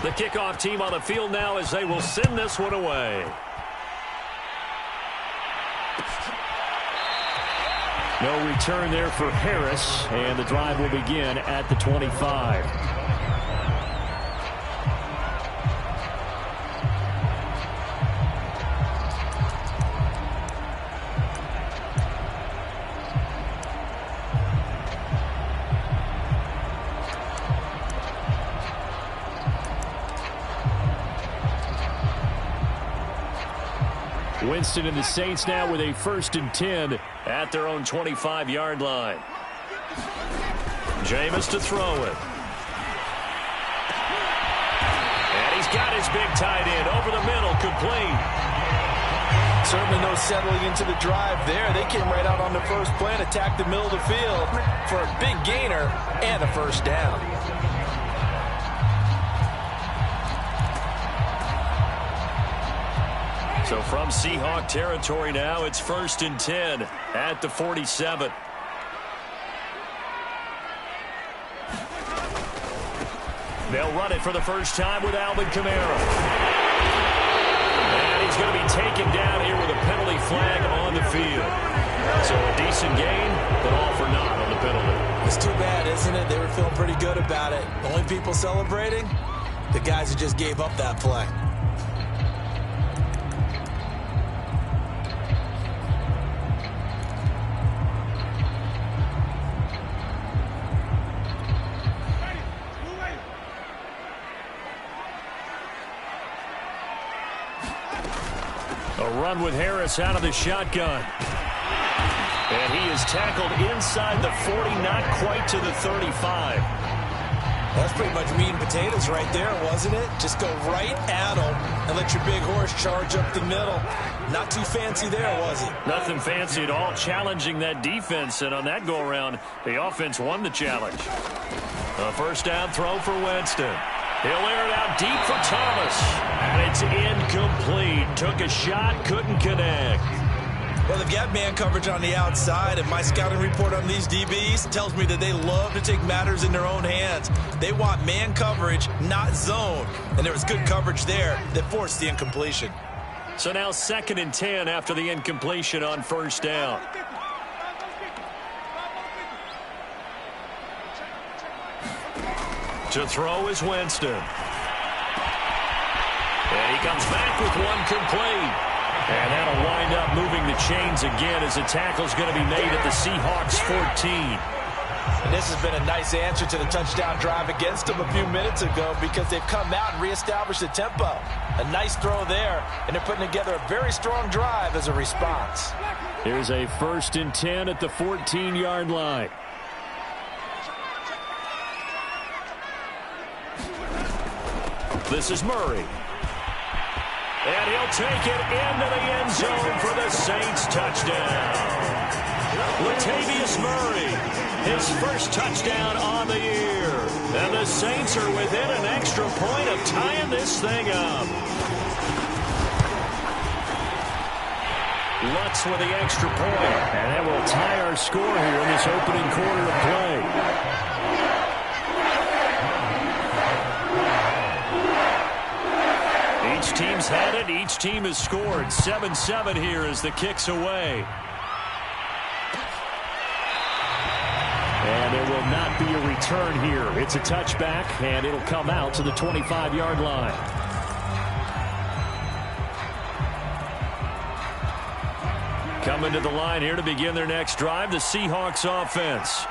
The kickoff team on the field now as they will send this one away. No return there for Harris, and the drive will begin at the 25. Winston and the Saints now with a 1st and 10 at their own 25-yard line. Jameis to throw it. And he's got his big tight end over the middle, complete. Certainly no settling into the drive there. They came right out on the first play and attacked the middle of the field for a big gainer and a first down. So from Seahawk territory now, it's 1st and 10 at the 47. They'll run it for the first time with Alvin Kamara. And he's going to be taken down here with a penalty flag on the field. So a decent gain, but all for naught on the penalty. It's too bad, isn't it? They were feeling pretty good about it. The only people celebrating, the guys who just gave up that play. A run with Harris out of the shotgun. And he is tackled inside the 40, not quite to the 35. That's pretty much meat and potatoes right there, wasn't it? Just go right at him and let your big horse charge up the middle. Not too fancy there, was it? Nothing fancy at all, challenging that defense. And on that go-around, the offense won the challenge. A first down throw for Winston. He'll air it out deep for Thomas. And it's incomplete. Took a shot, couldn't connect. Well, they've got man coverage on the outside, and my scouting report on these DBs tells me that they love to take matters in their own hands. They want man coverage, not zone. And there was good coverage there that forced the incompletion. So now 2nd and 10 after the incompletion on first down. To throw is Winston. And he comes back with one complete. And that'll wind up moving the chains again as the tackle's going to be made at the Seahawks 14. And this has been a nice answer to the touchdown drive against them a few minutes ago because they've come out and reestablished the tempo. A nice throw there, and they're putting together a very strong drive as a response. Here's a 1st and 10 at the 14-yard line. This is Murray. And he'll take it into the end zone for the Saints touchdown. Latavius Murray, his first touchdown on the year. And the Saints are within an extra point of tying this thing up. Lutz with the extra point. And that will tie our score here in this opening quarter of play. Each team's had it. Each team has scored. 7-7 here as the kick's away. And there will not be a return here. It's a touchback, and it'll come out to the 25-yard line. Coming to the line here to begin their next drive, the Seahawks offense.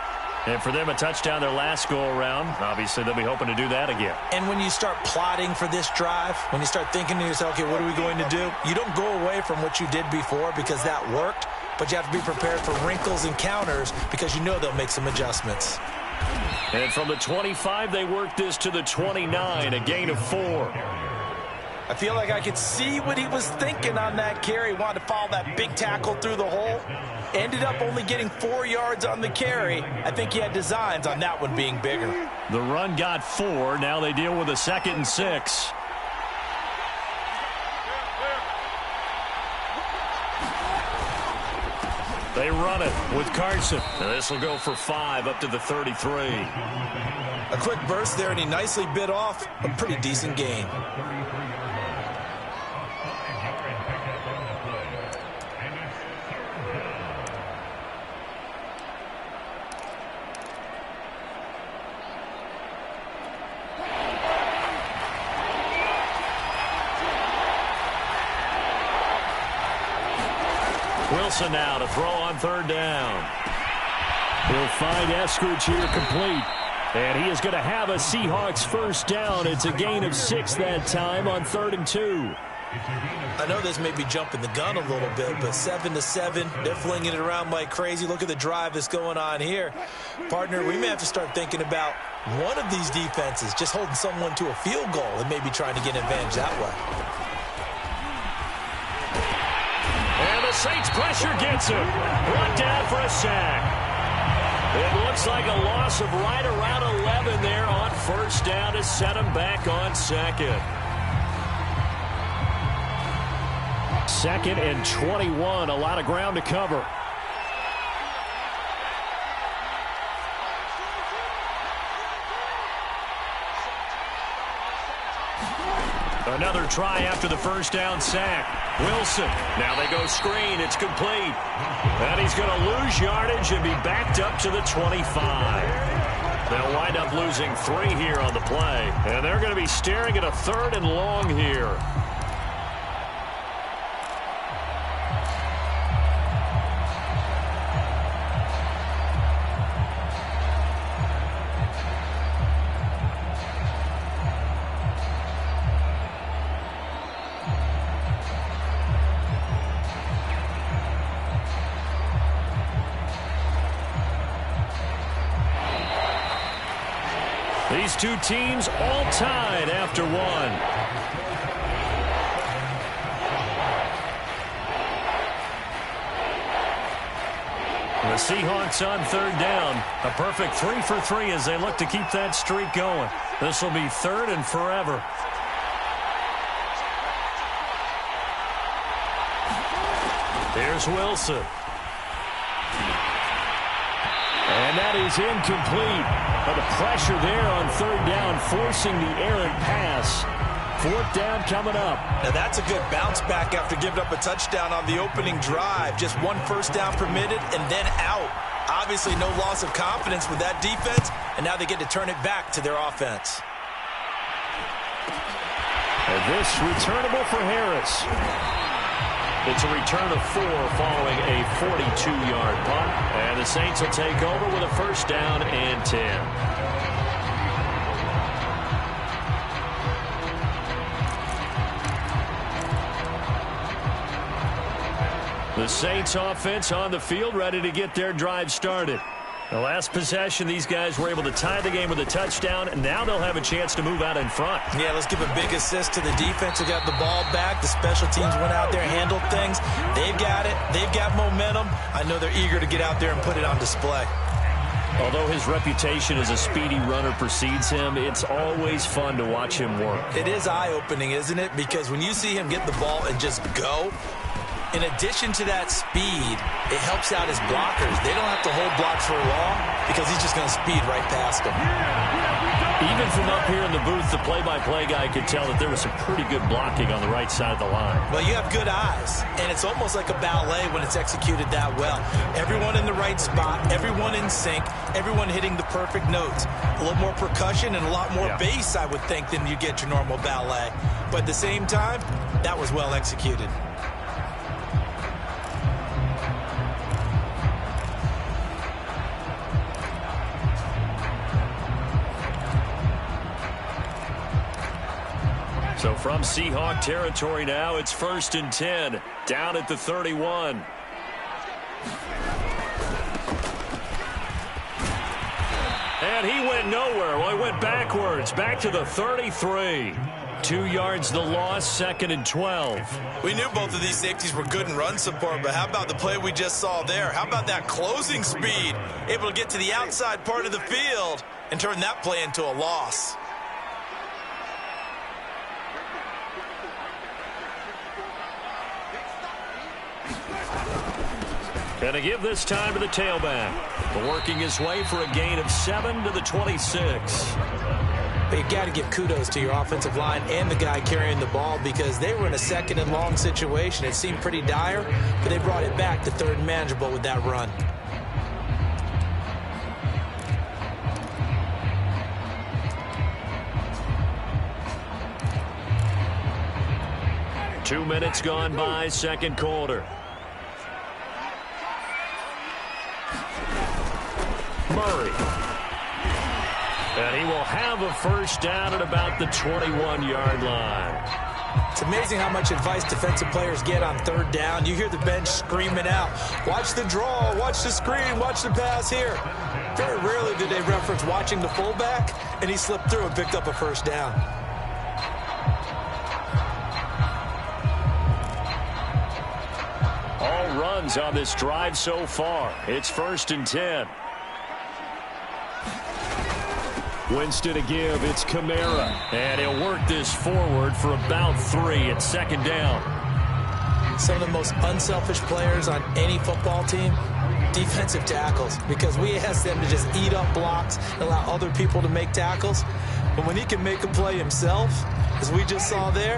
And for them, a touchdown their last go-around. Obviously, they'll be hoping to do that again. And when you start plotting for this drive, when you start thinking to yourself, okay, what are we going to do? You don't go away from what you did before because that worked, but you have to be prepared for wrinkles and counters because you know they'll make some adjustments. And from the 25, they work this to the 29, a gain of 4. I feel like I could see what he was thinking on that carry. Wanted to follow that big tackle through the hole. Ended up only getting 4 yards on the carry. I think he had designs on that one being bigger. The run got 4. Now they deal with a 2nd and 6. They run it with Carson. And this will go for 5 up to the 33. A quick burst there, and he nicely bit off a pretty decent gain. Wilson now to throw on 3rd down. He'll find Eskridge here complete. And he is going to have a Seahawks 1st down. It's a gain of 6 that time on 3rd and 2. I know this may be jumping the gun a little bit, but 7-7, they're flinging it around like crazy. Look at the drive that's going on here. Partner, we may have to start thinking about one of these defenses just holding someone to a field goal and maybe trying to get an advantage that way. And the Saints pressure gets him. Brought down for a sack. It looks like a loss of right around 11 there on 1st down to set him back on 2nd. 2nd and 21, a lot of ground to cover. Another try after the 1st down sack. Wilson, now they go screen, it's complete. And he's going to lose yardage and be backed up to the 25. They'll wind up losing 3 here on the play. And they're going to be staring at a 3rd and long here. These two teams all tied after 1. The Seahawks on 3rd down. A perfect 3 for 3 as they look to keep that streak going. This will be 3rd and forever. Here's Wilson. And that is incomplete. But the pressure there on 3rd down, forcing the errant pass. 4th down coming up. Now that's a good bounce back after giving up a touchdown on the opening drive. Just 1 first down permitted and then out. Obviously no loss of confidence with that defense, and now they get to turn it back to their offense. And this returnable for Harris. It's a return of 4 following a 42-yard punt. And the Saints will take over with a 1st down and 10. The Saints offense on the field ready to get their drive started. The last possession, these guys were able to tie the game with a touchdown, and now they'll have a chance to move out in front. Yeah, let's give a big assist to the defense who got the ball back. The special teams went out there, handled things. They've got it. They've got momentum. I know they're eager to get out there and put it on display. Although his reputation as a speedy runner precedes him, it's always fun to watch him work. It is eye-opening, isn't it? Because when you see him get the ball and just go, in addition to that speed, it helps out his blockers. They don't have to hold blocks for long because he's just going to speed right past them. Even from up here in the booth, the play-by-play guy could tell that there was some pretty good blocking on the right side of the line. Well, you have good eyes, and it's almost like a ballet when it's executed that well. Everyone in the right spot, everyone in sync, everyone hitting the perfect notes. A little more percussion and a lot more bass, I would think, than you get your normal ballet. But at the same time, that was well executed. So from Seahawk territory now, it's 1st and 10, down at the 31. And he went nowhere. Well, he went backwards, back to the 33. 2 yards the loss, 2nd and 12. We knew both of these safeties were good in run support, but how about the play we just saw there? How about that closing speed? Able to get to the outside part of the field and turn that play into a loss. And to give this time to the tailback. Working his way for a gain of 7 to the 26. But you got to give kudos to your offensive line and the guy carrying the ball because they were in a second and long situation. It seemed pretty dire, but they brought it back to third and manageable with that run. Two minutes gone by, second quarter. Murray. And he will have a first down at about the 21-yard line. It's amazing how much advice defensive players get on third down. You hear the bench screaming out, watch the draw, watch the screen, watch the pass here. Very rarely do they reference watching the fullback, and he slipped through and picked up a first down. All runs on this drive so far. It's 1st and 10. Winston to give. It's Kamara. And he'll work this forward for about 3 at second down. Some of the most unselfish players on any football team, defensive tackles, because we ask them to just eat up blocks and allow other people to make tackles. But when he can make a play himself, as we just saw there,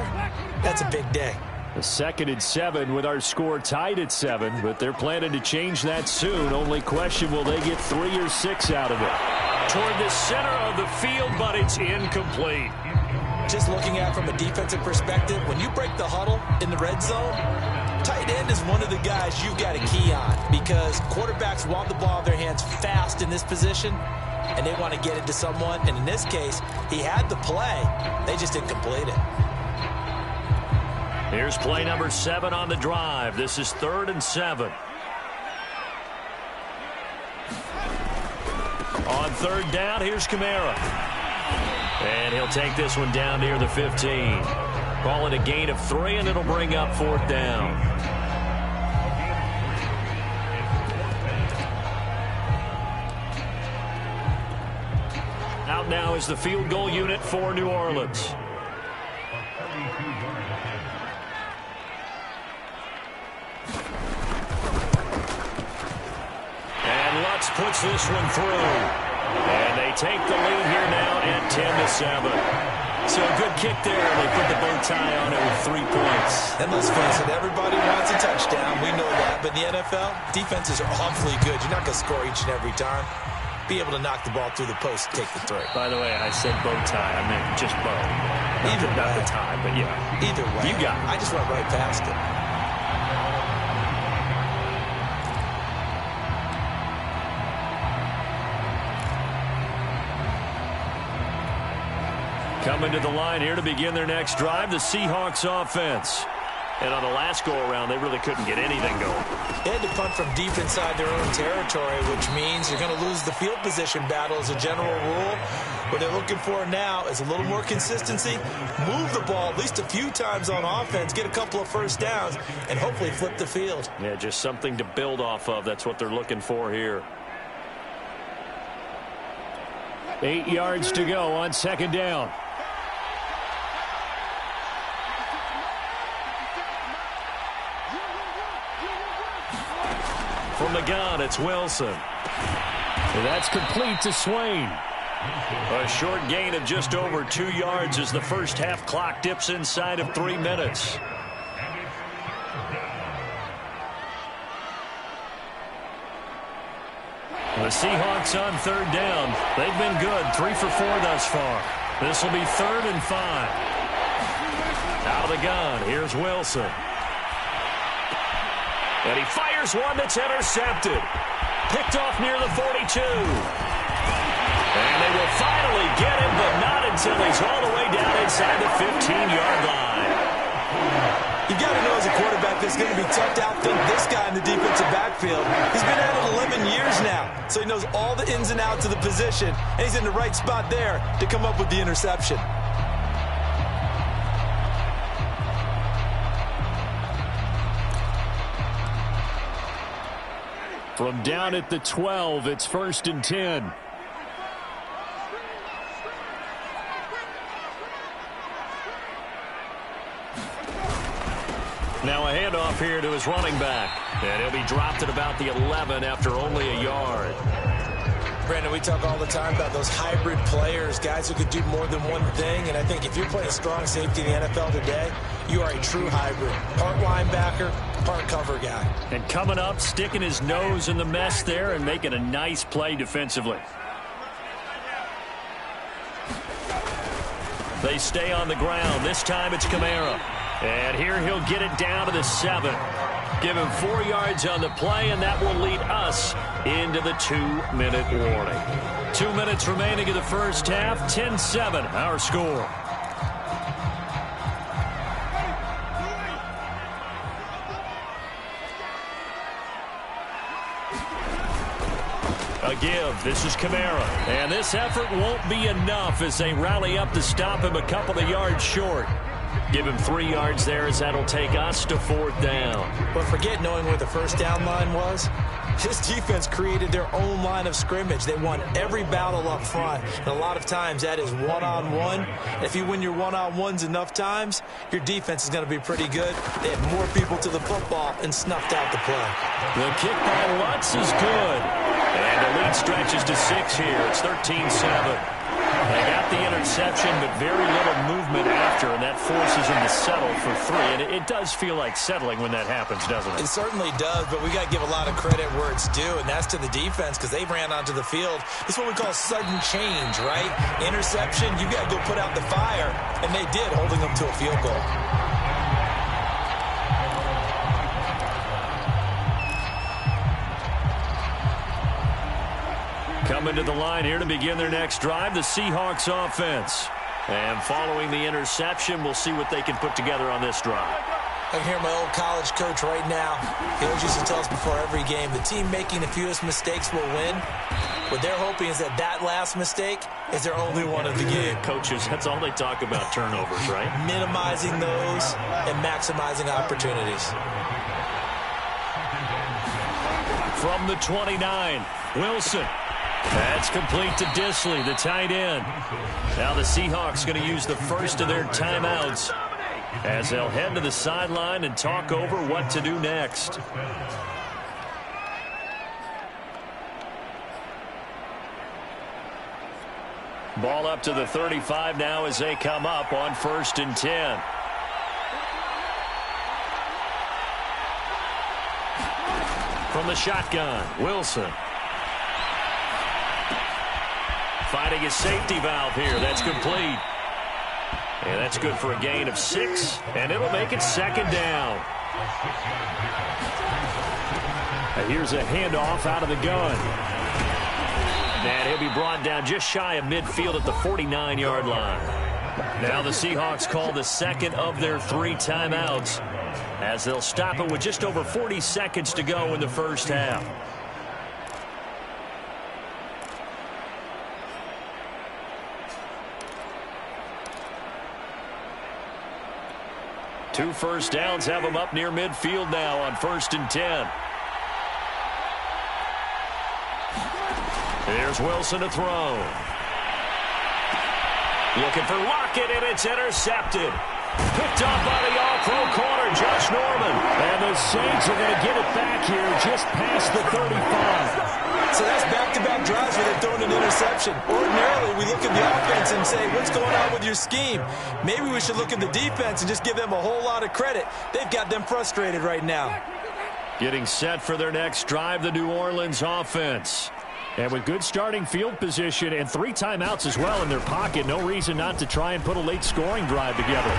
that's a big day. The 2nd and 7 with our score tied at 7, but they're planning to change that soon. Only question, will they get 3 or 6 out of it? Toward the center of the field, but it's incomplete. Just looking at it from a defensive perspective, when you break the huddle in the red zone, tight end is one of the guys you've got to key on because quarterbacks want the ball in their hands fast in this position, and they want to get it to someone. And in this case, he had the play. They just didn't complete it. Here's play number 7 on the drive. This is 3rd and 7. On 3rd down, here's Kamara. And he'll take this one down near the 15. Call it a gain of 3, and it'll bring up 4th down. Out now is the field goal unit for New Orleans. Lutz puts this one through. And they take the lead here now at 10-7. So a good kick there. They put the bow tie on it with 3 points. And let's face it, everybody wants a touchdown. We know that. But in the NFL, defenses are awfully good. You're not going to score each and every time. Be able to knock the ball through the post and take the 3. By the way, I said bow tie. I meant just bow. Not the tie, but yeah. Either way. You got it. I just went right past it. Coming to the line here to begin their next drive, the Seahawks offense. And on the last go-around, they really couldn't get anything going. They had to punt from deep inside their own territory, which means you're going to lose the field position battle as a general rule. What they're looking for now is a little more consistency, move the ball at least a few times on offense, get a couple of first downs, and hopefully flip the field. Yeah, just something to build off of. That's what they're looking for here. 8 yards to go on 2nd down. From the gun, it's Wilson. That's complete to Swain. A short gain of just over 2 yards as the first half clock dips inside of 3 minutes. The Seahawks on 3rd down. They've been good, 3 for 4 thus far. This will be 3rd and 5. Out of the gun, here's Wilson. And he fires one that's intercepted. Picked off near the 42. And they will finally get him, but not until he's all the way down inside the 15-yard line. You got to know as a quarterback it's going to be tough to outthink this guy in the defensive backfield. He's been at it 11 years now, so he knows all the ins and outs of the position, and he's in the right spot there to come up with the interception. From down at the 12, it's 1st and 10. Now a handoff here to his running back. And he'll be dropped at about the 11 after only a yard. Brandon, we talk all the time about those hybrid players, guys who could do more than one thing. And I think if you're playing strong safety in the NFL today, you are a true hybrid. Part linebacker, part cover guy. And coming up, sticking his nose in the mess there and making a nice play defensively. They stay on the ground. This time it's Kamara. And here he'll get it down to the 7. Give him 4 yards on the play, and that will lead us into the 2-minute warning. 2 minutes remaining in the first half. 10-7, our score. A give. This is Kamara. And this effort won't be enough as they rally up to stop him a couple of yards short. Give him 3 yards there as that'll take us to 4th down. But forget knowing where the first down line was. This defense created their own line of scrimmage. They won every battle up front. And a lot of times that is one-on-one. If you win your one-on-ones enough times, your defense is going to be pretty good. They had more people to the football and snuffed out the play. The kick by Lutz is good. And the lead stretches to 6 here. It's 13-7. They got the interception, but very little movement after, and that forces them to settle for 3. And it does feel like settling when that happens, doesn't it? It certainly does, but we got to give a lot of credit where it's due, and that's to the defense because they ran onto the field. This is what we call sudden change, right? Interception, you got to go put out the fire, and they did, holding them to a field goal. Coming to the line here to begin their next drive, the Seahawks offense. And following the interception, we'll see what they can put together on this drive. I can hear my old college coach right now. He always used to tell us before every game, the team making the fewest mistakes will win. What they're hoping is that last mistake is their only one of the game. Coaches, that's all they talk about, turnovers, right? Minimizing those and maximizing opportunities. From the 29, Wilson. That's complete to Disley, the tight end. Now the Seahawks going to use the first of their timeouts as they'll head to the sideline and talk over what to do next. Ball up to the 35 now as they come up on 1st and 10. From the shotgun, Wilson. Finding his safety valve here. That's complete. And that's good for a gain of 6. And it'll make it 2nd down. And here's a handoff out of the gun. And he'll be brought down just shy of midfield at the 49-yard line. Now the Seahawks call the second of their 3 timeouts as they'll stop it with just over 40 seconds to go in the first half. Two first downs have them up near midfield now on 1st and 10. Here's Wilson to throw. Looking for Lockett, and it's intercepted. Picked off by the all-pro corner, Josh Norman. And the Saints are going to get it back here just past the 35. So that's back-to-back drives where they've thrown an interception. Ordinarily, we look at the offense and say, what's going on with your scheme? Maybe we should look at the defense and just give them a whole lot of credit. They've got them frustrated right now. Getting set for their next drive, the New Orleans offense. And with good starting field position and 3 timeouts as well in their pocket, no reason not to try and put a late scoring drive together.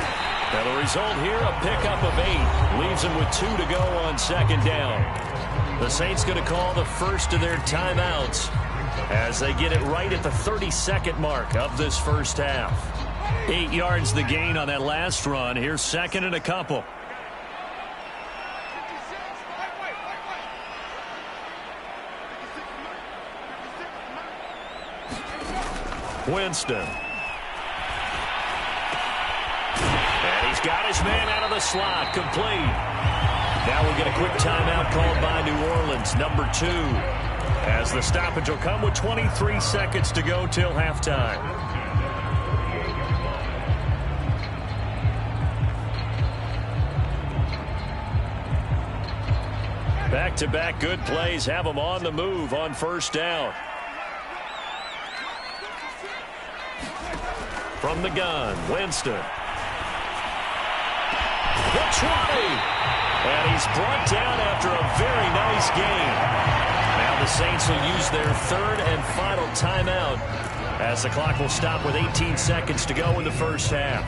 Now the result here, a pickup of 8. Leaves them with 2 to go on 2nd down. The Saints going to call the first of their timeouts as they get it right at the 32nd mark of this first half. 8 yards the gain on that last run. Here's 2nd and a couple. Winston. And he's got his man out of the slot. Complete. Now we'll get a quick timeout called by New Orleans, number 2. As the stoppage will come with 23 seconds to go till halftime. Back-to-back good plays have them on the move on first down. From the gun, Winston. The 20. And he's brought down after a very nice gain. Now the Saints will use their third and final timeout as the clock will stop with 18 seconds to go in the first half.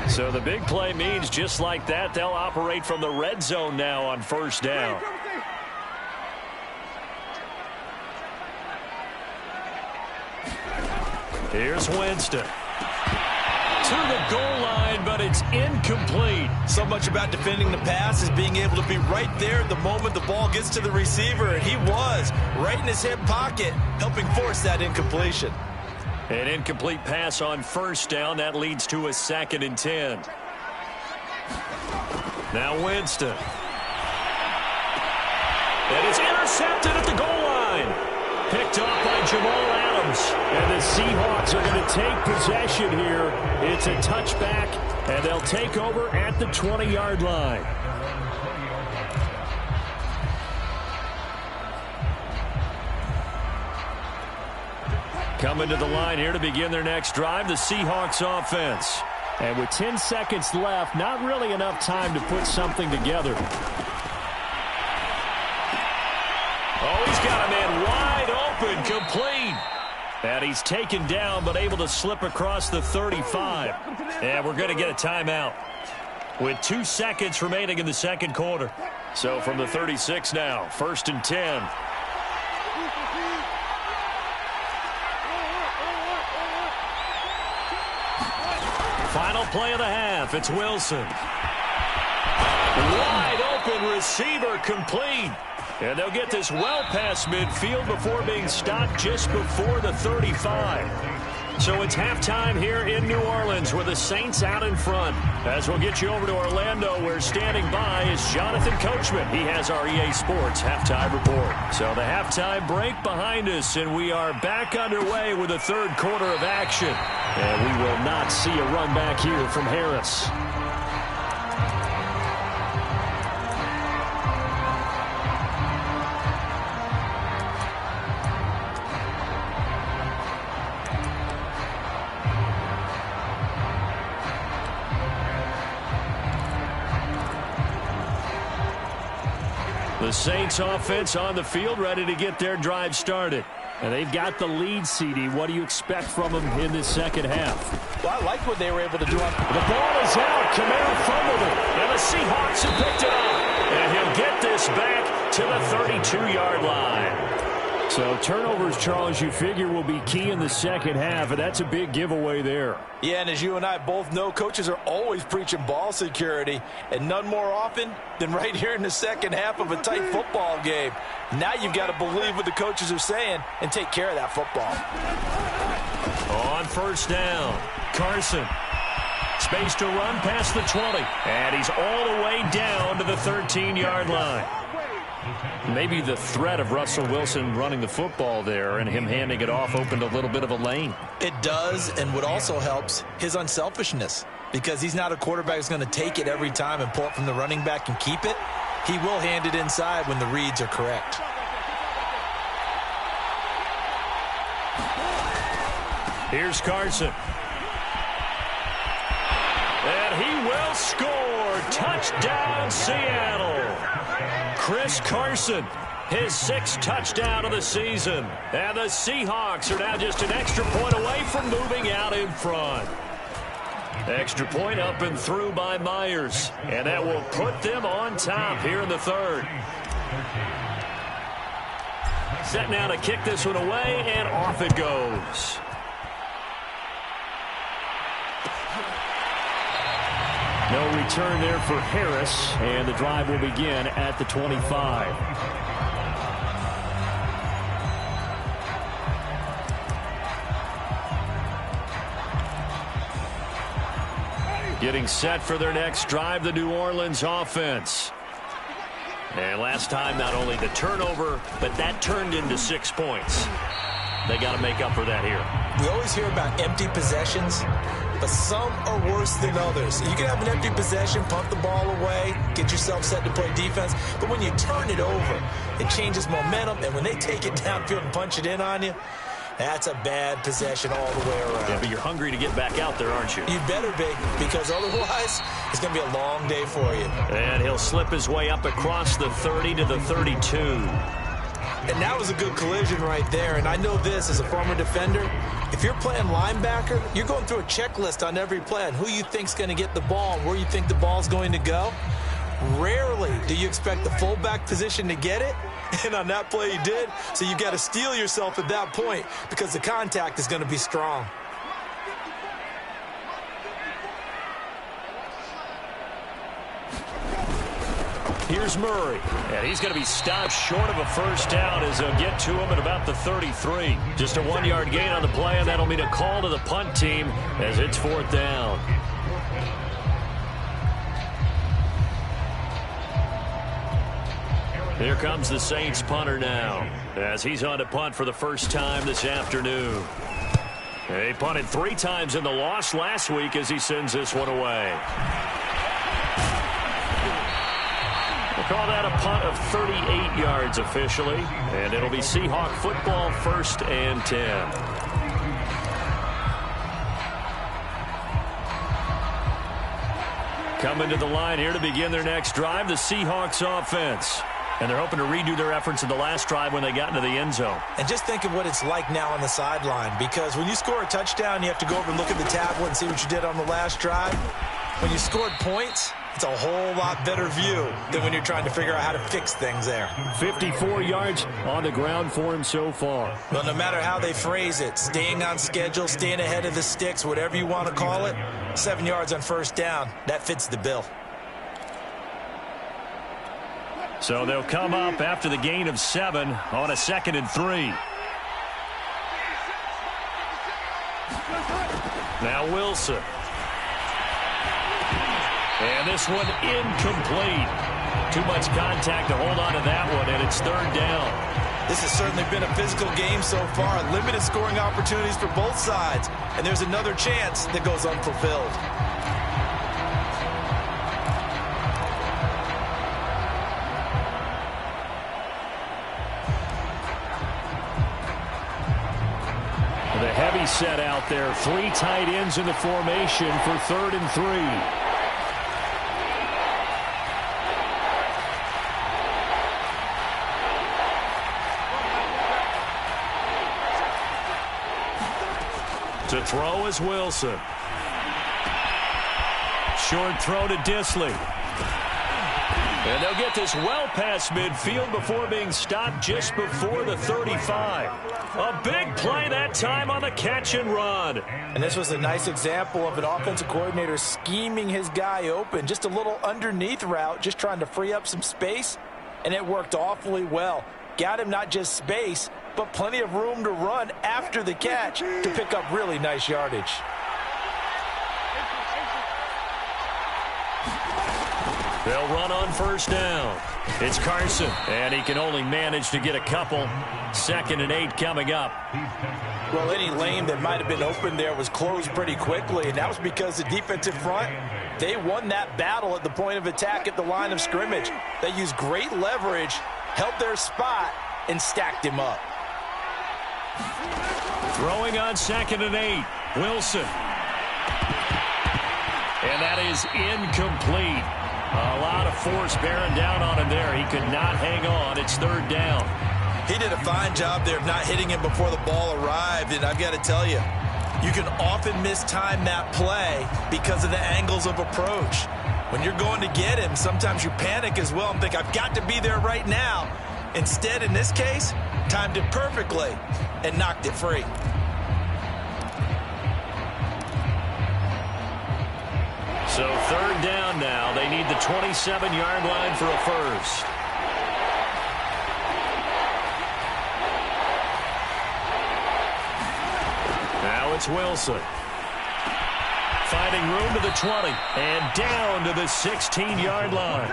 So the big play means just like that, they'll operate from the red zone now on first down. Here's Winston. To the goal line, but it's incomplete. So much about defending the pass is being able to be right there the moment the ball gets to the receiver, and he was right in his hip pocket, helping force that incompletion. An incomplete pass on first down. That leads to a 2nd and 10. Now Winston. It is intercepted at the goal line. Picked off by Jamal Adams. And the Seahawks are going to take possession here. It's a touchback, and they'll take over at the 20-yard line. Coming to the line here to begin their next drive, the Seahawks offense. And with 10 seconds left, not really enough time to put something together. Oh, he's got a man wide open, complete. And he's taken down, but able to slip across the 35. And we're going to get a timeout with 2 seconds remaining in the second quarter. So from the 36 now, 1st and 10. Final play of the half. It's Wilson. Wide open receiver, complete. And they'll get this well past midfield before being stopped just before the 35. So it's halftime here in New Orleans with the Saints out in front. As we'll get you over to Orlando, where standing by is Jonathan Coachman. He has our EA Sports halftime report. So the halftime break behind us, and we are back underway with the third quarter of action. And we will not see a run back here from Harris. The Saints offense on the field, ready to get their drive started. And they've got the lead, CD. What do you expect from them in this second half? Well, I like what they were able to do. The ball is out. Kamara fumbled it. And the Seahawks have picked it up. And he'll get this back to the 32-yard line. So turnovers, Charles, you figure will be key in the second half, and that's a big giveaway there. Yeah, and as you and I both know, coaches are always preaching ball security, and none more often than right here in the second half of a tight football game. Now you've got to believe what the coaches are saying and take care of that football. On first down, Carson. Space to run past the 20, and he's all the way down to the 13-yard line. Maybe the threat of Russell Wilson running the football there and him handing it off opened a little bit of a lane. It does, and what also helps, his unselfishness. Because he's not a quarterback who's going to take it every time and pull it from the running back and keep it. He will hand it inside when the reads are correct. Here's Carson. And he will score. Touchdown, Seattle. Chris Carson, his 6th touchdown of the season. And the Seahawks are now just an extra point away from moving out in front. Extra point up and through by Myers. And that will put them on top here in the third. Set now to kick this one away, and off it goes. No return there for Harris, and the drive will begin at the 25. Getting set for their next drive, the New Orleans offense. And last time, not only the turnover, but that turned into 6 points. They got to make up for that here. We always hear about empty possessions, but some are worse than others. You can have an empty possession, pump the ball away, get yourself set to play defense, but when you turn it over, it changes momentum, and when they take it downfield and punch it in on you, that's a bad possession all the way around. Yeah, but you're hungry to get back out there, aren't you? You better be, because otherwise, it's going to be a long day for you. And he'll slip his way up across the 30 to the 32. And that was a good collision right there. And I know this as a former defender. If you're playing linebacker, you're going through a checklist on every play on who you think's going to get the ball and where you think the ball's going to go. Rarely do you expect the fullback position to get it. And on that play, he did. So you've got to steel yourself at that point because the contact is going to be strong. Here's Murray, and he's going to be stopped short of a first down as they'll get to him at about the 33. Just a 1-yard gain on the play, and that'll mean a call to the punt team as it's 4th down. Here comes the Saints punter now as he's on to punt for the first time this afternoon. He punted 3 times in the loss last week as he sends this one away. We'll call that a punt of 38 yards officially, and it'll be Seahawk football, 1st and 10. Coming to the line here to begin their next drive, the Seahawks offense. And they're hoping to redo their efforts in the last drive when they got into the end zone. And just think of what it's like now on the sideline, because when you score a touchdown, you have to go over and look at the tablet and see what you did on the last drive. When you scored points, it's a whole lot better view than when you're trying to figure out how to fix things there. 54 yards on the ground for him so far. Well, no matter how they phrase it, staying on schedule, staying ahead of the sticks, whatever you want to call it, 7 yards on first down, that fits the bill. So they'll come up after the gain of 7 on a 2nd and 3. Now Wilson. And this one incomplete. Too much contact to hold on to that one, and it's 3rd down. This has certainly been a physical game so far. Limited scoring opportunities for both sides. And there's another chance that goes unfulfilled. The heavy set out there. 3 tight ends in the formation for 3rd and 3. To throw is Wilson. Short throw to Dissly. And they'll get this well past midfield before being stopped just before the 35. A big play that time on the catch and run. And this was a nice example of an offensive coordinator scheming his guy open. Just a little underneath route, just trying to free up some space. And it worked awfully well. Got him not just space, but plenty of room to run after the catch to pick up really nice yardage. They'll run on first down. It's Carson, and he can only manage to get a couple. 2nd and 8 coming up. Well, any lane that might have been open there was closed pretty quickly, and that was because the defensive front, they won that battle at the point of attack at the line of scrimmage. They used great leverage, held their spot, and stacked him up. Throwing on 2nd and 8. Wilson. And that is incomplete. A lot of force bearing down on him there. He could not hang on. It's 3rd down. He did a fine job there of not hitting him before the ball arrived, and I've got to tell you, you can often mistime that play because of the angles of approach. When you're going to get him, sometimes you panic as well and think, I've got to be there right now. Instead, in this case, timed it perfectly and knocked it free. So 3rd down now. They need the 27-yard line for a first. Now it's Wilson. finding room to the 20 and down to the 16-yard line.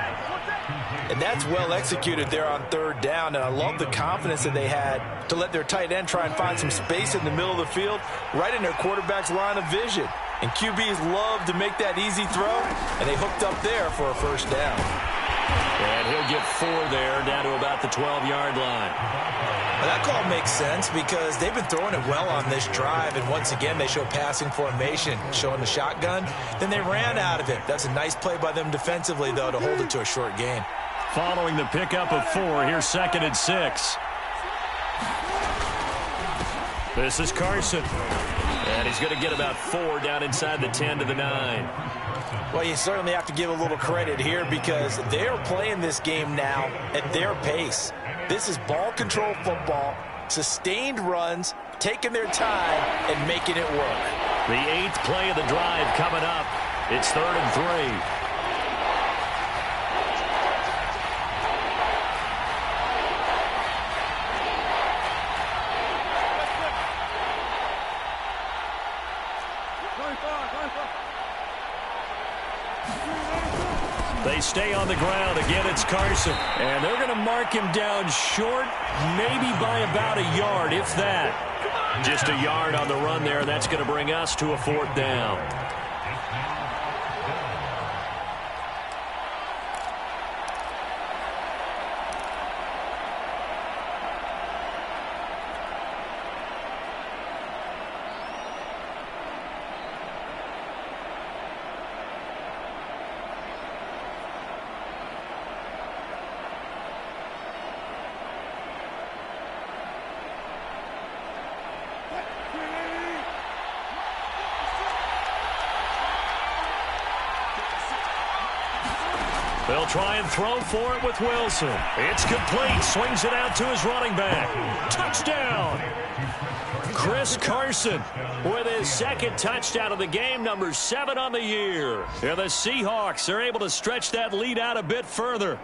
And that's well executed there on third down, and I love the confidence that they had to let their tight end try and find some space in the middle of the field, right in their quarterback's line of vision. And QBs love to make that easy throw, and they hooked up there for a first down. And he'll get 4 there, down to about the 12-yard line. Well, that call makes sense because they've been throwing it well on this drive, and once again they show passing formation, showing the shotgun. Then they ran out of it. That's a nice play by them defensively, though, to hold it to a short gain. Following the pickup of 4, here's 2nd and 6. This is Carson. And he's going to get about 4 down inside the 10 to the 9. Well, you certainly have to give a little credit here because they're playing this game now at their pace. This is ball control football, sustained runs, taking their time, and making it work. The 8th play of the drive coming up. It's 3rd and 3. They stay on the ground. Again, it's Carson. And they're going to mark him down short, maybe by about a yard, if that. Just a yard on the run there. That's going to bring us to a 4th down. They'll try and throw for it with Wilson. It's complete. Swings it out to his running back. Touchdown! Chris Carson with his 2nd touchdown of the game, number 7 on the year. And the Seahawks are able to stretch that lead out a bit further.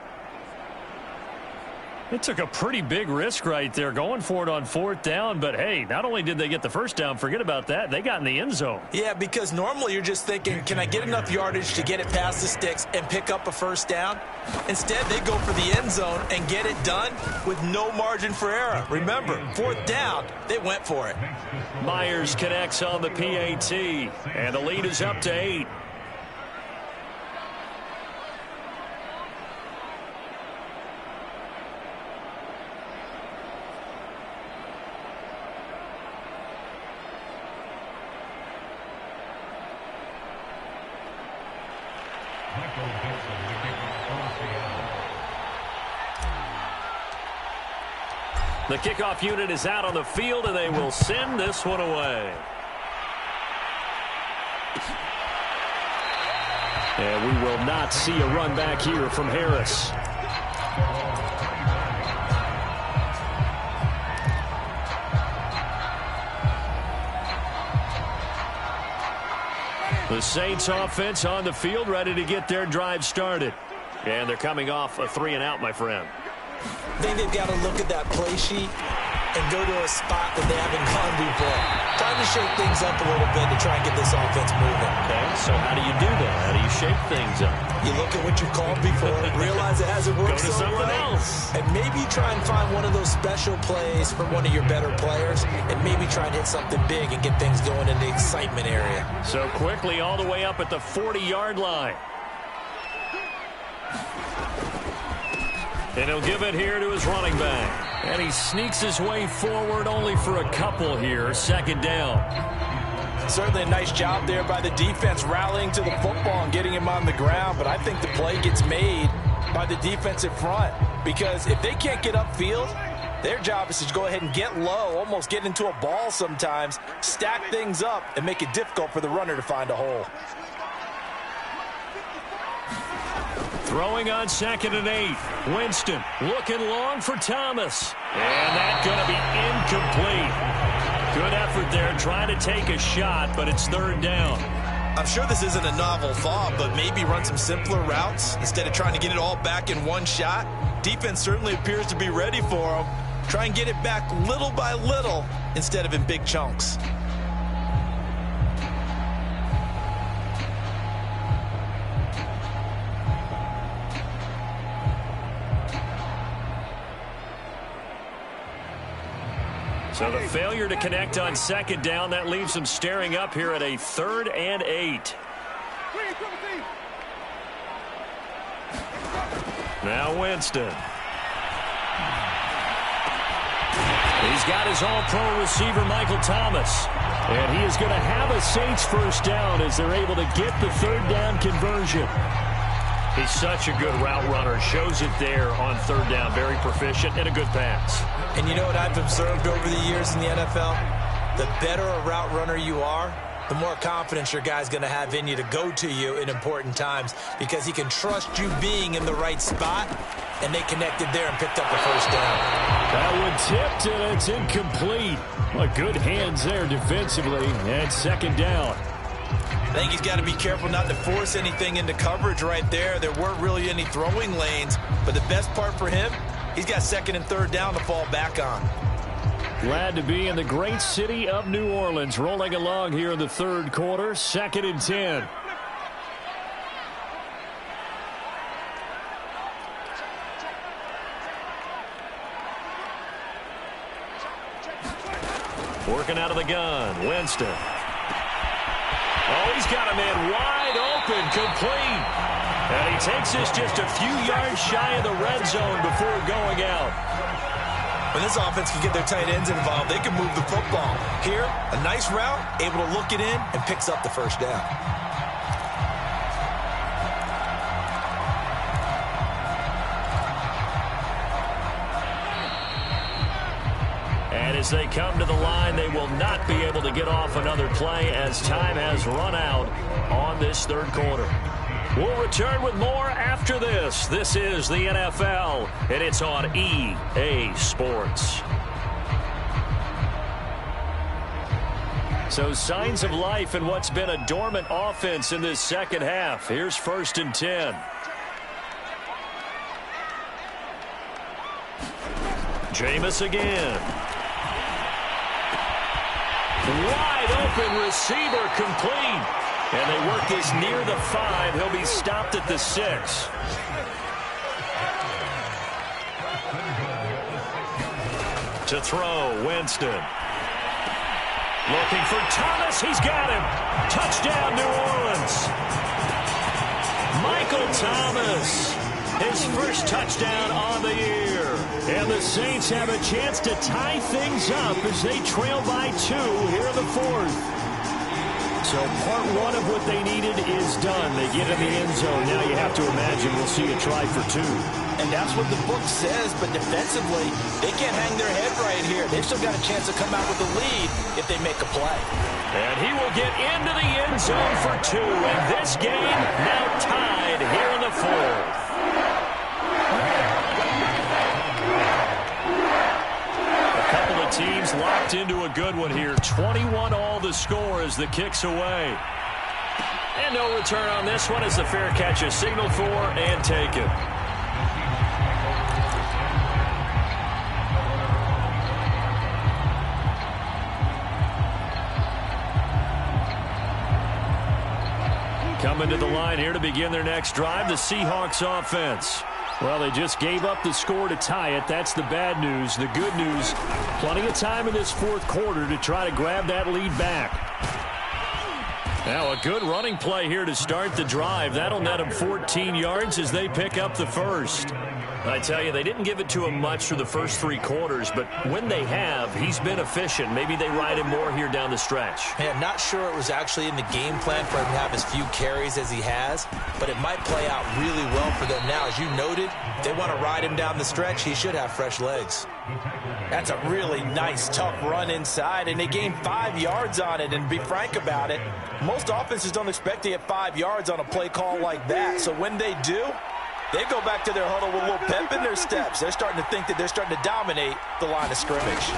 It took a pretty big risk right there going for it on 4th down, but hey, not only did they get the first down, forget about that, they got in the end zone. Yeah, because normally you're just thinking, can I get enough yardage to get it past the sticks and pick up a first down? Instead, they go for the end zone and get it done with no margin for error. Remember, 4th down, they went for it. Myers connects on the PAT, and the lead is up to 8. The kickoff unit is out on the field, and they will send this one away. And we will not see a run back here from Harris. The Saints offense on the field, ready to get their drive started. And they're coming off a 3-and-out, my friend. I think they've got to look at that play sheet and go to a spot that they haven't gone before. Time to shake things up a little bit to try and get this offense moving. Okay, so how do you do that? How do you shake things up? You look at what you've called before, realize it hasn't worked Go to so something well, else. and maybe try and find one of those special plays for one of your better players, and maybe try and hit something big and get things going in the excitement area. So quickly all the way up at the 40-yard line. And he'll give it here to his running back. And he sneaks his way forward only for a couple here. 2nd down. Certainly a nice job there by the defense rallying to the football and getting him on the ground. But I think the play gets made by the defensive front. Because if they can't get upfield, their job is to go ahead and get low, almost get into a ball sometimes, stack things up, and make it difficult for the runner to find a hole. Throwing on 2nd and 8. Winston looking long for Thomas. And that's going to be incomplete. Good effort there trying to take a shot, but it's 3rd down. I'm sure this isn't a novel thought, but maybe run some simpler routes instead of trying to get it all back in one shot. Defense certainly appears to be ready for them. Try and get it back little by little instead of in big chunks. So the failure to connect on second down, that leaves them staring up here at a 3rd and 8. Now Winston. He's got his all-pro receiver, Michael Thomas. And he is going to have a Saints first down as they're able to get the 3rd down conversion. He's such a good route runner. Shows it there on 3rd down. Very proficient and a good pass. And you know what I've observed over the years in the NFL? The better a route runner you are, the more confidence your guy's going to have in you to go to you in important times because he can trust you being in the right spot, and they connected there and picked up the first down. That one tipped, and it's incomplete. Well, good hands there defensively, and 2nd down. I think he's got to be careful not to force anything into coverage right there. There weren't really any throwing lanes, but the best part for him, he's got 2nd and 3rd down to fall back on. Glad to be in the great city of New Orleans, rolling along here in the 3rd quarter, 2nd and 10. Working out of the gun, Winston. Oh, he's got a man wide open, complete. And he takes this just a few yards shy of the red zone before going out. When this offense can get their tight ends involved, they can move the football. Here, a nice route, able to look it in, and picks up the first down. And as they come to the line, they will not be able to get off another play as time has run out on this 3rd quarter. We'll return with more after this. This is the NFL, and it's on EA Sports. So signs of life in what's been a dormant offense in this 2nd half. Here's 1st and 10. Jameis again. Wide open receiver, complete. And they work this near the 5. He'll be stopped at the 6. To throw, Winston. Looking for Thomas. He's got him. Touchdown, New Orleans. Michael Thomas. His first touchdown on the year. And the Saints have a chance to tie things up as they trail by 2 here in the 4th. So part 1 of what they needed is done. They get in the end zone. Now you have to imagine we'll see a try for 2. And that's what the book says, but defensively, they can't hang their head right here. They've still got a chance to come out with a lead if they make a play. And he will get into the end zone for 2. And this game now tied here in the 4th. Teams locked into a good one here. 21 all the score as the kick's away. And no return on this one as the fair catch is signaled for and taken. Coming to the line here to begin their next drive, the Seahawks offense. Well, they just gave up the score to tie it. That's the bad news. The good news, plenty of time in this 4th quarter to try to grab that lead back. Now a good running play here to start the drive. That'll net them 14 yards as they pick up the first. I tell you, they didn't give it to him much through the first 3 quarters, but when they have, he's been efficient. Maybe they ride him more here down the stretch. Yeah, not sure it was actually in the game plan for him to have as few carries as he has, but it might play out really well for them now. As you noted, they want to ride him down the stretch. He should have fresh legs. That's a really nice, tough run inside, and they gained 5 yards on it. And to be frank about it, most offenses don't expect to get 5 yards on a play call like that. So when they do, they go back to their huddle with a little pep in their steps. They're starting to think that they're starting to dominate the line of scrimmage.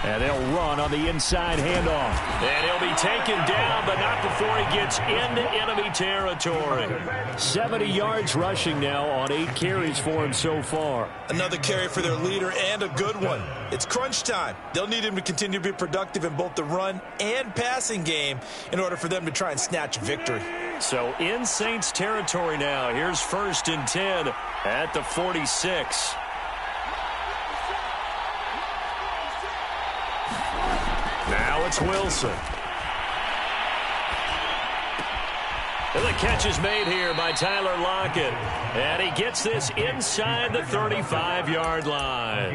And they'll run on the inside handoff. And he'll be taken down, but not before he gets into enemy territory. 70 yards rushing now on 8 carries for him so far. Another carry for their leader and a good one. It's crunch time. They'll need him to continue to be productive in both the run and passing game in order for them to try and snatch victory. So in Saints territory now. Here's 1st and 10 at the 46. Now it's Wilson. And the catch is made here by Tyler Lockett. And he gets this inside the 35-yard line.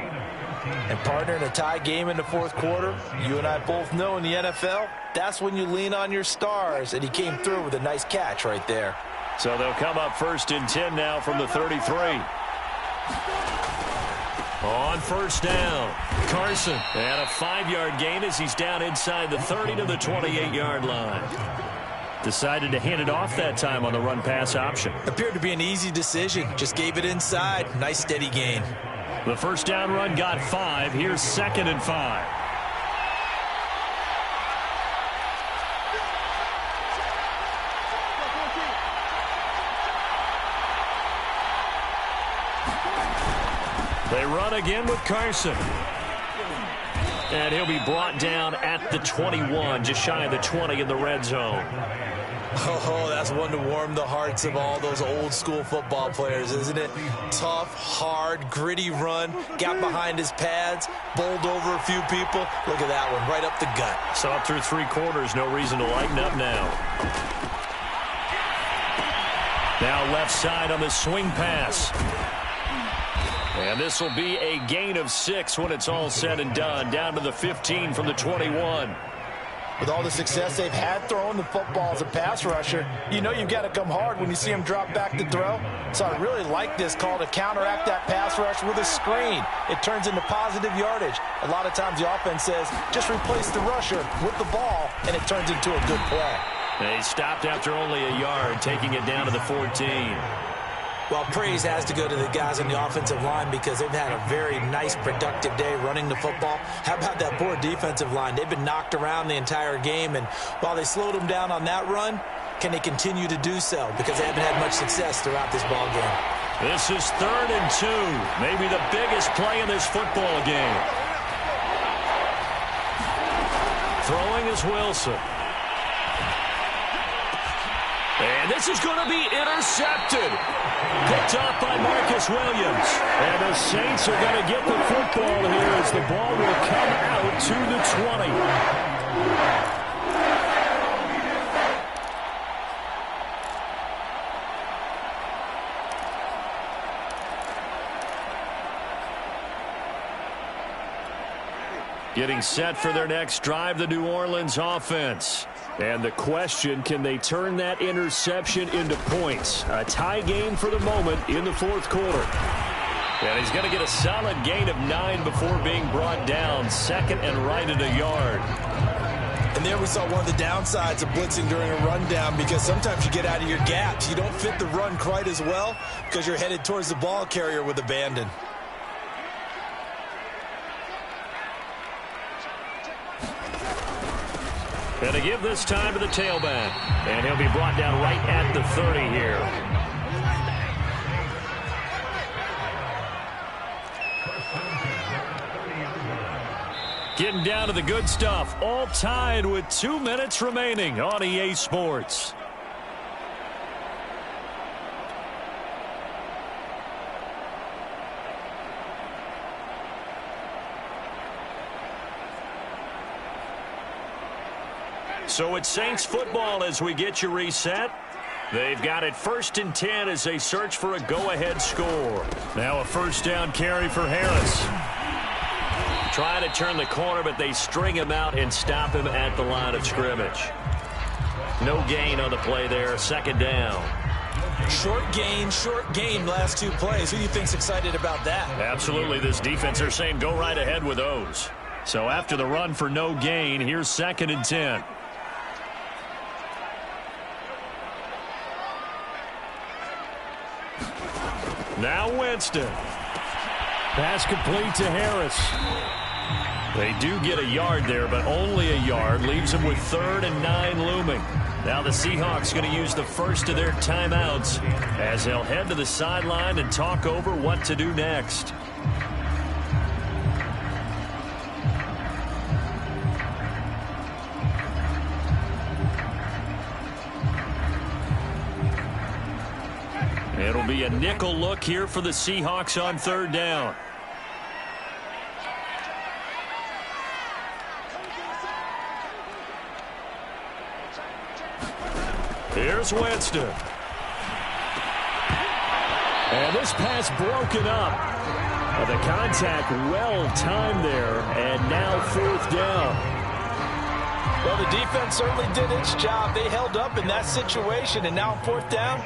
And partner, in a tie game in the fourth quarter, you and I both know in the NFL, that's when you lean on your stars. And he came through with a nice catch right there. So they'll come up 1st and 10 now from the 33. On first down, Carson. And a 5-yard gain as he's down inside the 30 to the 28-yard line. Decided to hand it off that time on the run-pass option. Appeared to be an easy decision. Just gave it inside. Nice steady gain. The first down run got 5. Here's 2nd and 5. They run again with Carson. And he'll be brought down at the 21, just shy of the 20 in the red zone. Oh, that's one to warm the hearts of all those old-school football players, isn't it? Tough, hard, gritty run, got behind his pads, bowled over a few people. Look at that one, right up the gut. So up through 3 quarters, no reason to lighten up now. Now left side on the swing pass. And this will be a gain of 6 when it's all said and done, down to the 15 from the 21. With all the success they've had throwing the football as a pass rusher, you know you've got to come hard when you see him drop back to throw. So I really like this call to counteract that pass rush with a screen. It turns into positive yardage. A lot of times the offense says, just replace the rusher with the ball, and it turns into a good play. They stopped after only a yard, taking it down to the 14. Well, praise has to go to the guys on the offensive line because they've had a very nice, productive day running the football. How about that poor defensive line? They've been knocked around the entire game, and while they slowed them down on that run, can they continue to do so? Because they haven't had much success throughout this ball game. This is 3rd and 2, maybe the biggest play in this football game. Throwing is Wilson. And this is going to be intercepted. Picked off by Marcus Williams. And the Saints are going to get the football here as the ball will come out to the 20. Getting set for their next drive, the New Orleans offense. And the question, can they turn that interception into points? A tie game for the moment in the fourth quarter. And he's going to get a solid gain of 9 before being brought down. 2nd and right at a yard. And there we saw one of the downsides of blitzing during a rundown because sometimes you get out of your gaps. You don't fit the run quite as well because you're headed towards the ball carrier with abandon. And to give this time to the tailback. And he'll be brought down right at the 30 here. Getting down to the good stuff. All tied with 2 minutes remaining on EA Sports. So it's Saints football as we get you reset. They've got it 1st and 10 as they search for a go-ahead score. Now a first down carry for Harris. Trying to turn the corner, but they string him out and stop him at the line of scrimmage. No gain on the play there. 2nd down. Short gain last 2 plays. Who do you think's excited about that? Absolutely. This defense, they're saying go right ahead with those. So after the run for no gain, here's 2nd and 10. Now Winston. Pass complete to Harris. They do get a yard there, but only a yard. Leaves them with 3rd and 9 looming. Now the Seahawks going to use the first of their timeouts as they'll head to the sideline and talk over what to do next. It'll be a nickel look here for the Seahawks on 3rd down. Here's Winston. And this pass broken up. The contact well-timed there, and now 4th down. Well, the defense certainly did its job. They held up in that situation, and now on 4th down,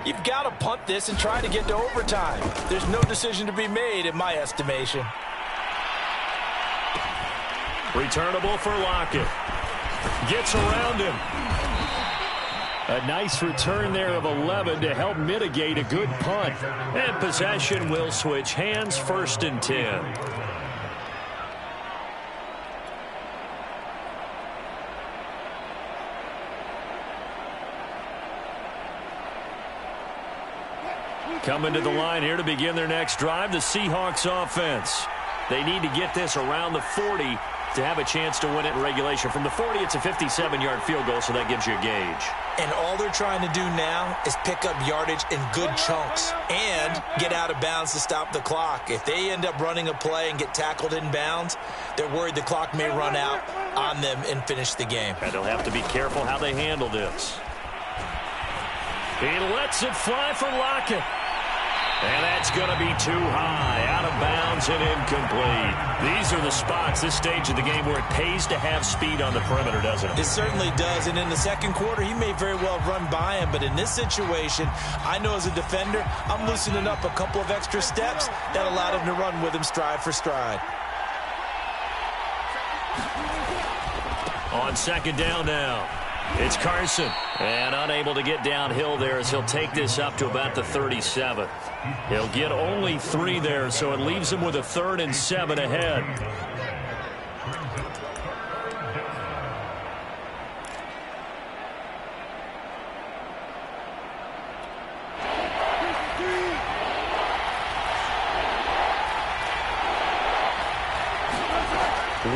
you've got to punt this and try to get to overtime. There's no decision to be made in my estimation. Returnable for Lockett. Gets around him. A nice return there of 11 to help mitigate a good punt. And possession will switch hands, 1st and 10. Coming to the line here to begin their next drive, the Seahawks offense. They need to get this around the 40 to have a chance to win it in regulation. From the 40, it's a 57-yard field goal, so that gives you a gauge. And all they're trying to do now is pick up yardage in good chunks and get out of bounds to stop the clock. If they end up running a play and get tackled in bounds, they're worried the clock may run out on them and finish the game. And they'll have to be careful how they handle this. He lets it fly for Lockett. And that's going to be too high, out of bounds and incomplete. These are the spots, this stage of the game, where it pays to have speed on the perimeter, doesn't it? It certainly does, and in the second quarter, he may very well run by him, but in this situation, I know as a defender, I'm loosening up a couple of extra steps that allowed him to run with him stride for stride. On 2nd down now, it's Carson. And unable to get downhill there as he'll take this up to about the 37. He'll get only 3 there, so it leaves him with a 3rd and 7 ahead.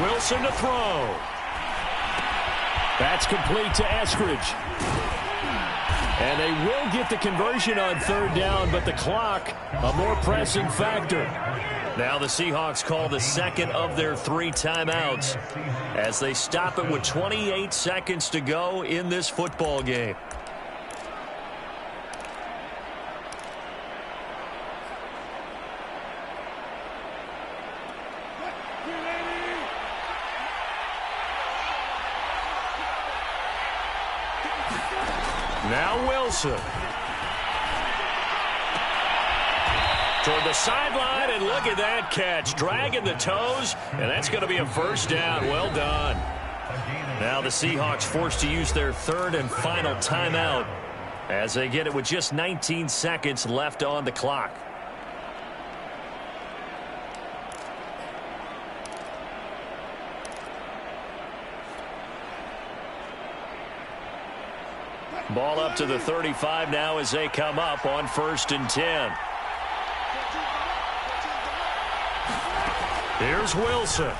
Wilson to throw. That's complete to Eskridge. And they will get the conversion on 3rd down, but the clock, a more pressing factor. Now the Seahawks call the 2nd of their 3 timeouts as they stop it with 28 seconds to go in this football game. Now Wilson. Toward the sideline, and look at that catch. Dragging the toes, and that's going to be a 1st down. Well done. Now the Seahawks forced to use their 3rd and final timeout as they get it with just 19 seconds left on the clock. Ball up to the 35 now as they come up on 1st and 10. Here's Wilson.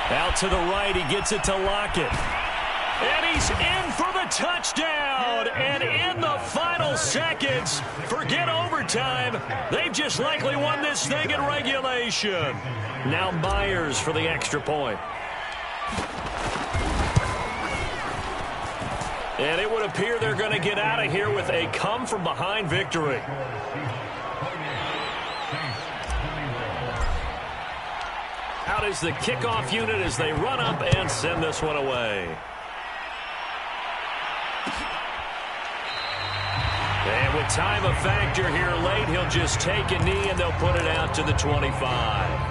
Out to the right, he gets it to Lockett. And he's in for the touchdown. And in the final seconds, forget overtime. They've just likely won this thing in regulation. Now Myers for the extra point. And it would appear they're going to get out of here with a come-from-behind victory. Out is the kickoff unit as they run up and send this one away. And with time a factor here late, he'll just take a knee and they'll put it out to the 25.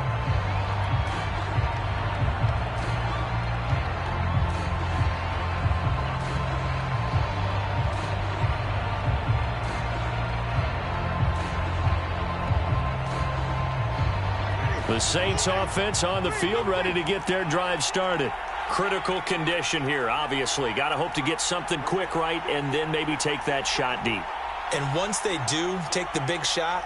The Saints offense on the field, ready to get their drive started. Critical condition here, obviously. Got to hope to get something quick right and then maybe take that shot deep. And once they do take the big shot,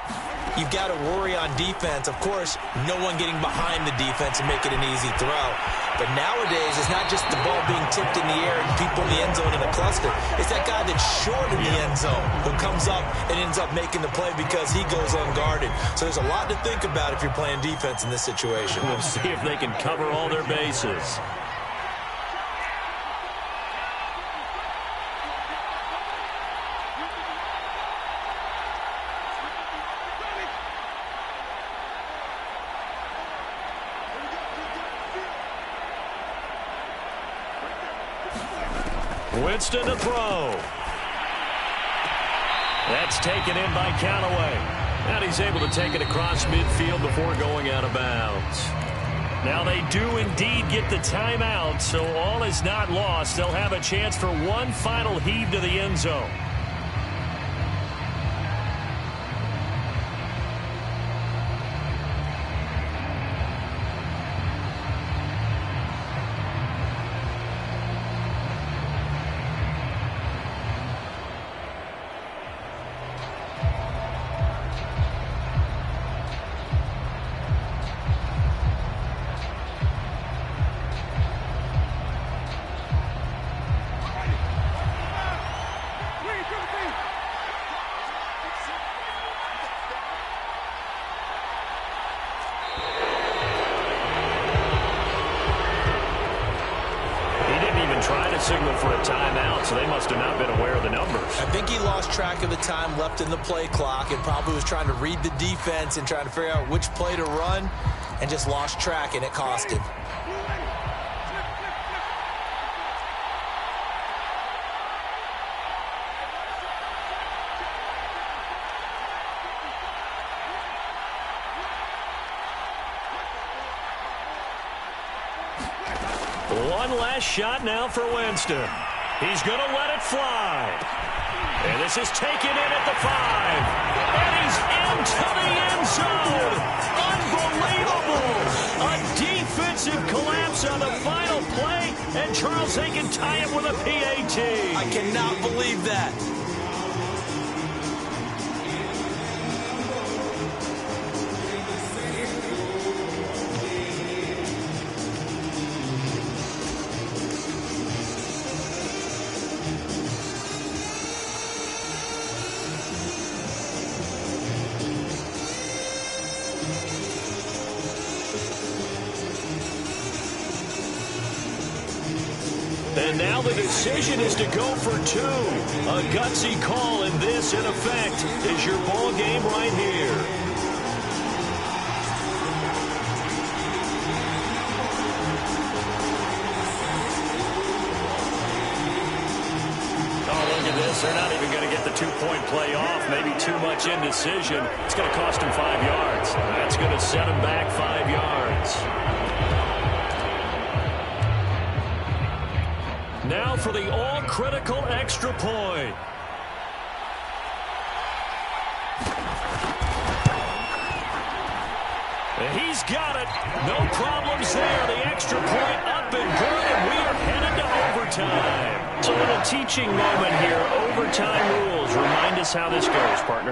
you've got to worry on defense. Of course, no one getting behind the defense and make it an easy throw. But nowadays, it's not just the ball being tipped in the air and people in the end zone in a cluster. It's that guy that's short in the end zone who comes up and ends up making the play because he goes unguarded. So there's a lot to think about if you're playing defense in this situation. We'll see if they can cover all their bases. Winston to throw. That's taken in by Callaway. And he's able to take it across midfield before going out of bounds. Now they do indeed get the timeout, so all is not lost. They'll have a chance for one final heave to the end zone. Signal for a timeout, so they must have not been aware of the numbers. I think he lost track of the time left in the play clock and probably was trying to read the defense and trying to figure out which play to run and just lost track, and it cost him. One last shot now for Winston. He's going to let it fly. And this is taken in at the 5. And he's into the end zone. Unbelievable. A defensive collapse on the final play. And Charles, they can tie it with a PAT. I cannot believe that. And now the decision is to go for 2. A gutsy call, and this, in effect, is your ball game right here. Oh, look at this. They're not even going to get the 2-point play off. Maybe too much indecision. It's going to cost him 5 yards. That's going to set him back 5 yards. Now for the all-critical extra point. And he's got it. No problems there. The extra point up and good, and we are headed to overtime. So a little teaching moment here. Overtime rules. Remind us how this goes, partner.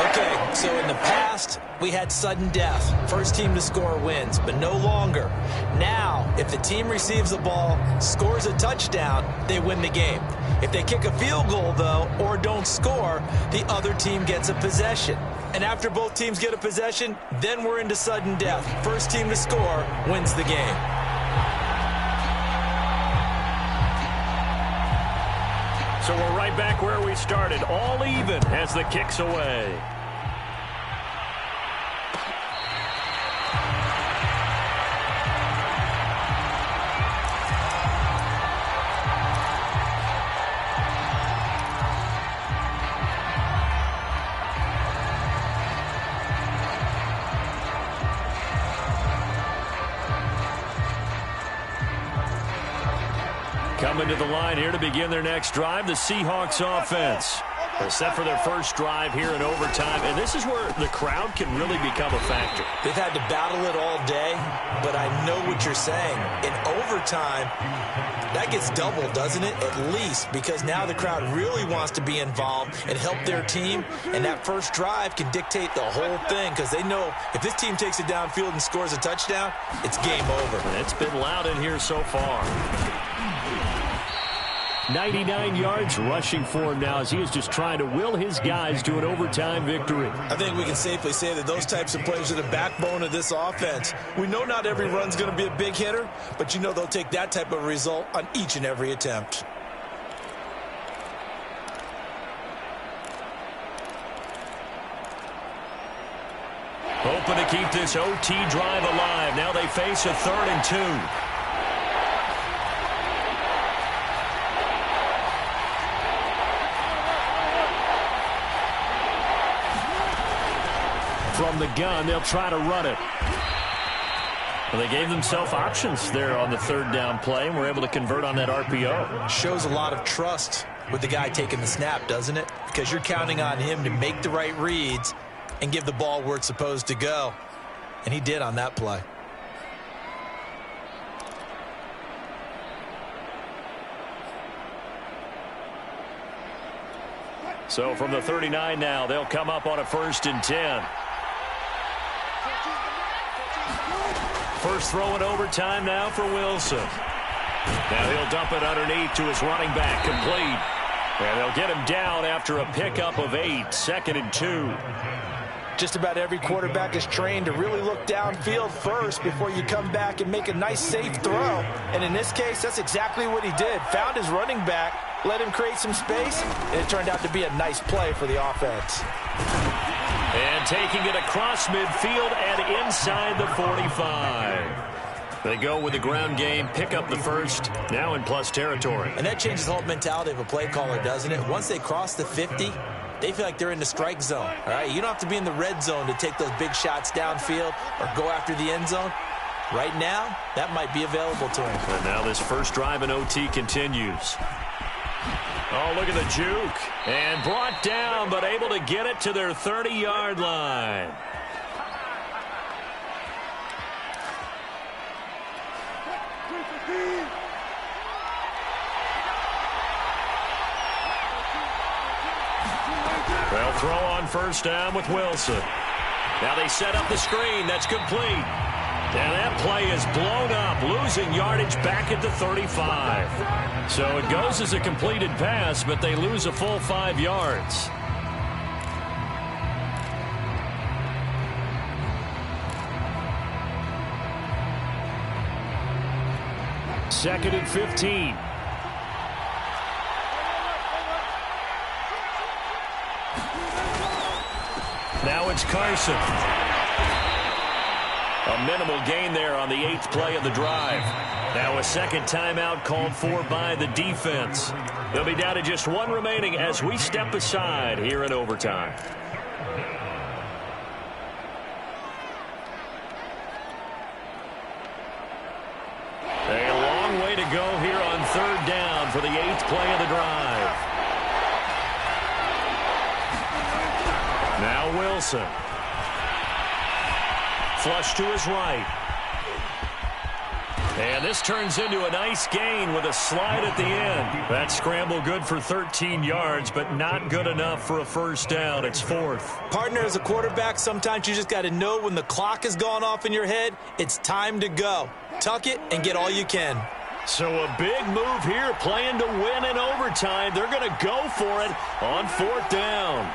Okay, so in the past, we had sudden death. First team to score wins, but no longer. Now, if the team receives the ball, scores a touchdown, they win the game. If they kick a field goal, though, or don't score, the other team gets a possession. And after both teams get a possession, then we're into sudden death. First team to score wins the game. So we're right back where we started, all even as the kick's away. Coming to the line here to begin their next drive, the Seahawks offense. They're set for their first drive here in overtime, and this is where the crowd can really become a factor. They've had to battle it all day, but I know what you're saying. In overtime, that gets doubled, doesn't it? At least, because now the crowd really wants to be involved and help their team, and that first drive can dictate the whole thing, because they know if this team takes it downfield and scores a touchdown, it's game over. And it's been loud in here so far. 99 yards rushing for him now as he is just trying to will his guys to an overtime victory. I think we can safely say that those types of plays are the backbone of this offense. We know not every run's going to be a big hitter, but you know they'll take that type of result on each and every attempt. Hoping to keep this OT drive alive. Now they face a 3rd and 2. from the gun. They'll try to run it. Well, they gave themselves options there on the third down play and were able to convert on that RPO. Shows a lot of trust with the guy taking the snap, doesn't it? Because you're counting on him to make the right reads and give the ball where it's supposed to go. And he did on that play. So from the 39 now, they'll come up on a 1st and 10. First throw in overtime now for Wilson. Now he'll dump it underneath to his running back, complete. And they'll get him down after a pickup of 8, 2nd and 2. Just about every quarterback is trained to really look downfield first before you come back and make a nice, safe throw. And in this case, that's exactly what he did. Found his running back, let him create some space, and it turned out to be a nice play for the offense. And taking it across midfield and inside the 45. They go with the ground game, pick up the first, now in plus territory. And that changes the whole mentality of a play caller, doesn't it? Once they cross the 50, they feel like they're in the strike zone. All right, you don't have to be in the red zone to take those big shots downfield or go after the end zone. Right now, that might be available to him. And now this first drive in OT continues. Oh, look at the juke. And brought down, but able to get it to their 30-yard line. They'll throw on first down with Wilson. Now they set up the screen. That's complete. And that play is blown up, losing yardage back at the 35. So it goes as a completed pass, but they lose a full 5 yards. Second and 15. Now it's Carson. A minimal gain there on the 8th play of the drive. Now a second timeout called for by the defense. They'll be down to just 1 remaining as we step aside here in overtime. A long way to go here on 3rd down for the 8th play of the drive. Now Wilson. Flush to his right. And this turns into a nice gain with a slide at the end. That scramble good for 13 yards, but not good enough for a first down. It's 4th. Partner, as a quarterback, sometimes you just got to know when the clock has gone off in your head, it's time to go. Tuck it and get all you can. So a big move here, playing to win in overtime. They're going to go for it on 4th down.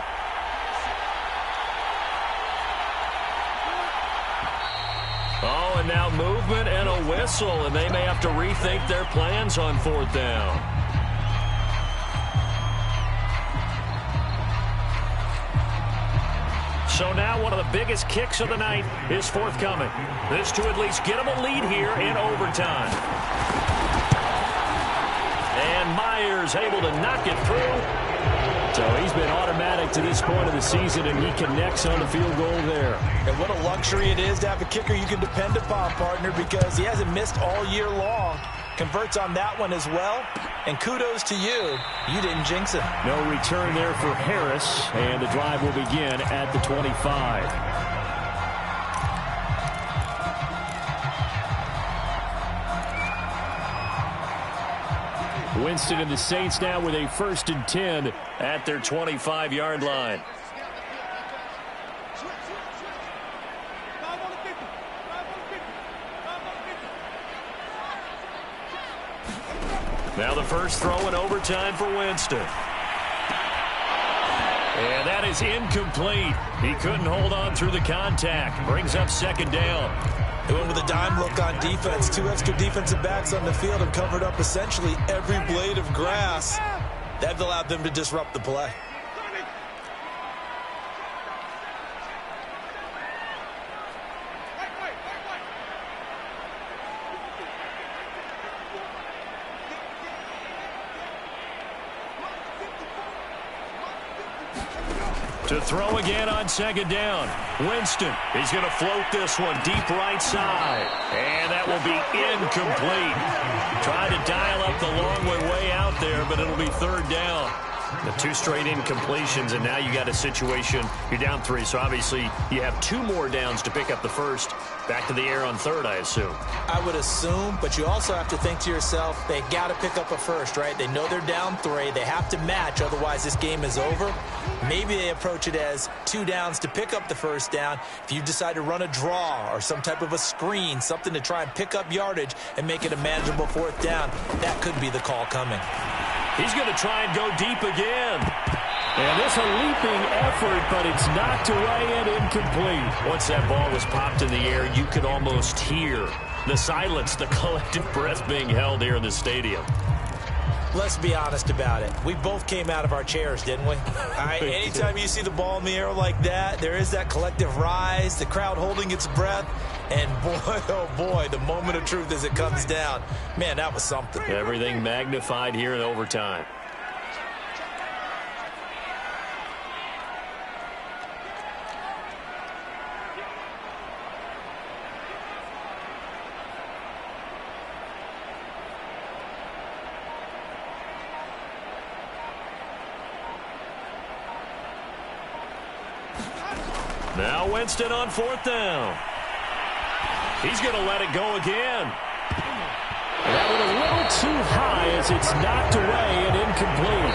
Oh, and now movement and a whistle, and they may have to rethink their plans on 4th down. So now one of the biggest kicks of the night is forthcoming. This to at least get them a lead here in overtime. And Myers able to knock it through. So he's been automatic to this point of the season, and he connects on the field goal there. And what a luxury it is to have a kicker you can depend upon, partner, because he hasn't missed all year long. Converts on that one as well. And kudos to you. You didn't jinx him. No return there for Harris, and the drive will begin at the 25. Winston and the Saints now with a 1st and 10 at their 25-yard line. Now the first throw in overtime for Winston. And that is incomplete. He couldn't hold on through the contact. Brings up 2nd down. They went with a dime look on defense. 2 extra defensive backs on the field and covered up essentially every blade of grass. That allowed them to disrupt the play. To throw again on second down. Winston, he's going to float this one deep right side. And that will be incomplete. Trying to dial up the long way out there, but it'll be third down. The 2 straight incompletions, and now you got a situation. You're down 3, so obviously you have 2 more downs to pick up the first. Back to the air on third, I assume. I would assume, but you also have to think to yourself, they got to pick up a first, right? They know they're down 3. They have to match, otherwise this game is over. Maybe they approach it as 2 downs to pick up the first down. If you decide to run a draw or some type of a screen, something to try and pick up yardage and make it a manageable 4th down, that could be the call coming. He's going to try and go deep again. And this a leaping effort, but it's knocked away and incomplete. Once that ball was popped in the air, you could almost hear the silence, the collective breath being held here in the stadium. Let's be honest about it. We both came out of our chairs, didn't we? All right, anytime you see the ball in the air like that, there is that collective rise, the crowd holding its breath, and boy, oh boy, the moment of truth as it comes down. Man, that was something. Everything magnified here in overtime. Now Winston on 4th down. He's going to let it go again. That one a little too high as it's knocked away and incomplete.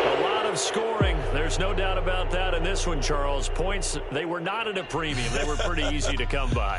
A lot of scoring. There's no doubt about that in this one, Charles. Points, they were not at a premium. They were pretty easy to come by.